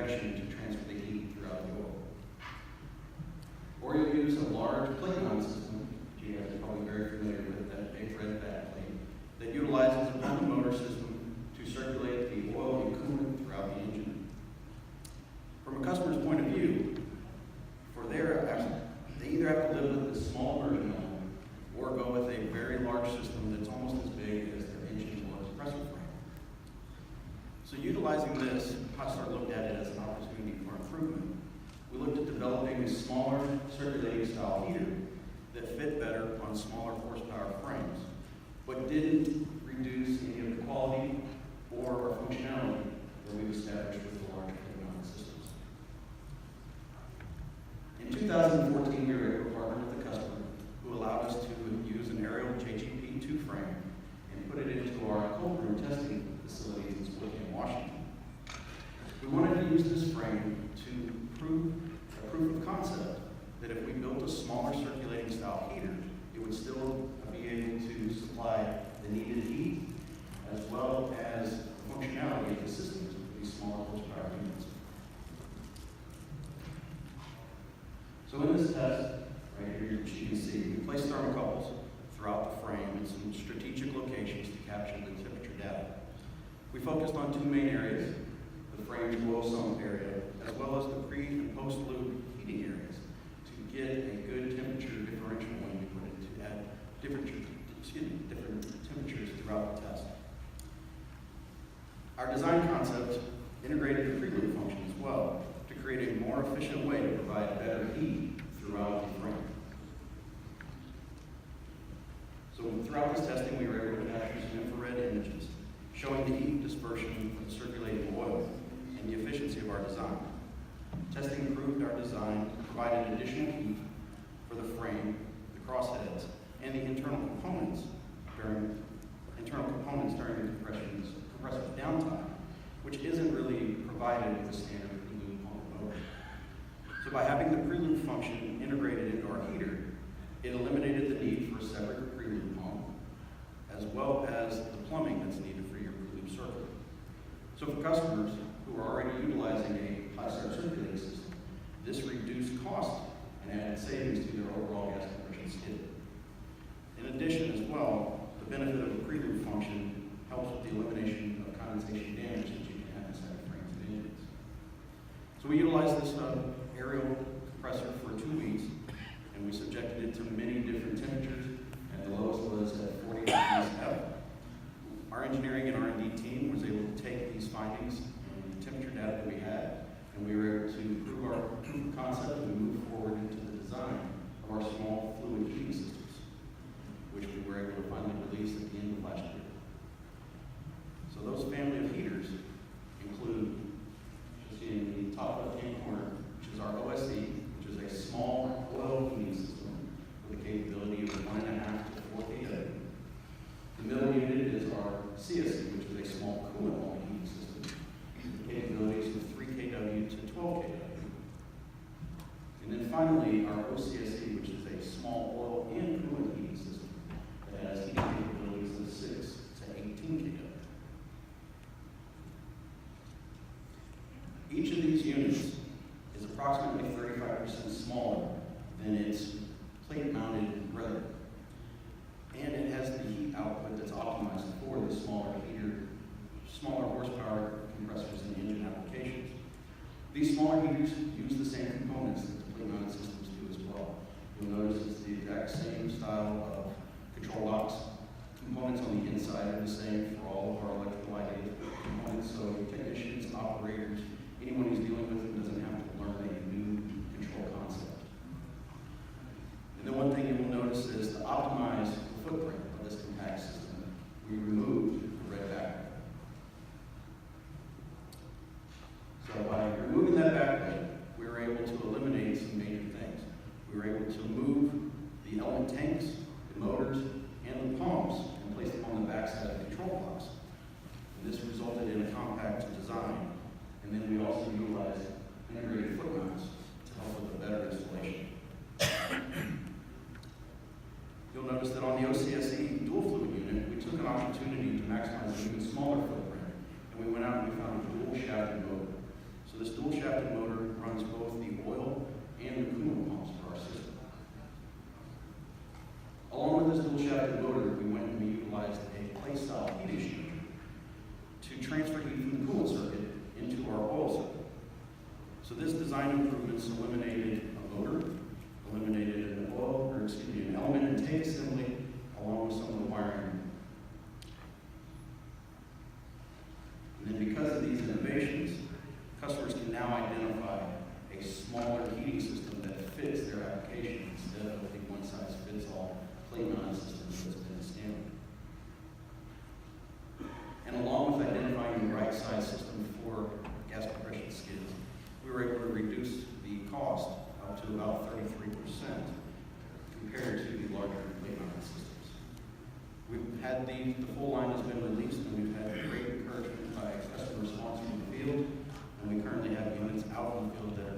convection to transfer the heat throughout the oil. Or you'll use a large plate mount system, which you guys are probably very familiar with, that big red back plate, that utilizes a pump and motor system to circulate the oil and coolant throughout the engine. From a customer's point of view, they either have to live with this small version of them or go with a very large system that's almost as big as their engine or compressor frame. So utilizing this, Hot-Start looked at it as an opportunity for improvement. We looked at developing a smaller circulating style heater that fit better on smaller horsepower frames, but didn't reduce any of the quality or our functionality that we've established with the larger plate-mounted systems. In 2014, we were able to partner with a customer who allowed us to use an aerial JGP2 frame and put it into our cold room testing facilities in Spokane, Washington. We wanted to use this frame to prove a proof of concept that if we built a smaller circulating style heater, it would still be able to supply the needed heat as well as the functionality of the systems with these smaller horsepower units. So in this test, right here, you can see, we placed thermocouples throughout the frame in some strategic locations to capture the temperature data. We focused on two main areas, the frame's oil sump area, as well as the pre and post lube heating areas, to get a good temperature differential when we put it to add different temperatures throughout the test. Our design concept integrated the pre-lube function as well to create a more efficient way to provide better heat throughout the frame. So throughout this testing, we were able to capture some infrared images showing the heat dispersion of the circulating oil and the efficiency of our design. Testing proved our design provided additional heat for the frame, the crossheads, and the internal components during the compressor downtime, which isn't really provided with the standard pre-lube pump motor. So by having the pre-lube function integrated into our heater, it eliminated the need for a separate pre-lube pump, as well as the plumbing that's needed for your pre-lube circuit. So for customers who are already utilizing a Hot-Start circulating system, this reduced cost and added savings to their overall gas compression skid. In addition as well, the benefit of the pre-lube function helps with the elimination of condensation damage that you can have inside the frames of engines. So we utilized this aerial compressor for 2 weeks, and we subjected it to many different temperatures, and the lowest was at 40 degrees F. Our engineering and R&D team was able to take these findings and the temperature data that we had, and we were able to prove our proof of concept and move forward into the design of our small fluid heating systems, which we were able to finally release at the end of last year. So those family of heaters include, you see in the top left-hand corner, which is our OSE, which is a small oil heating system with a capability of 1.5 to 4 kW. The middle unit is our CSE, which is a small coolant-only heating system with capabilities of 3 kW to 12 kW. And then finally, our OCSE, which is a small oil and coolant heating system that has heating capabilities of 6 to 18 kW. Each of these units is approximately 35% smaller than its plate-mounted brother. And it has the heat output that's optimized for the smaller horsepower compressors and engine applications. These smaller heaters use the same components that the plate-mounted systems do as well. You'll notice it's the exact same style of control locks. Components on the inside are the same for all of our electrical ID components, so technicians, operators, anyone who's dealing with it doesn't have to learn a new control concept. And then one thing you will notice is to optimize the footprint of this compact system, we removed the red backplate. So by removing that backplate, we were able to eliminate some major things. We were able to move the element tanks, the motors, and the pumps and place them on the backside of the control box. And this resulted in a compact design. And then we also utilized integrated foot mounts to help with a better installation. You'll notice that on the OCSE dual fluid unit, we took an opportunity to maximize an even smaller footprint. And we went out and we found a dual shafted motor. So this dual shafted motor runs both the oil and the coolant pumps for our system. Along with this dual shafted motor, we went and we utilized a plate style heat exchanger to transfer heat from the coolant circuit into our oil circuit. So this design improvements eliminated a motor, eliminated an element and tank assembly, along with some of the wiring. And then because of these innovations, customers can now identify a smaller heating system that fits their application instead of the one-size-fits-all plate-mounted system that's been standard. And along with identifying the right size system for gas compression skids, we were able to reduce the cost up to about 33% compared to the larger plate-mounted systems. We've had the full line has been released, and we've had great encouragement by customer response in the field, and we currently have units out in the field that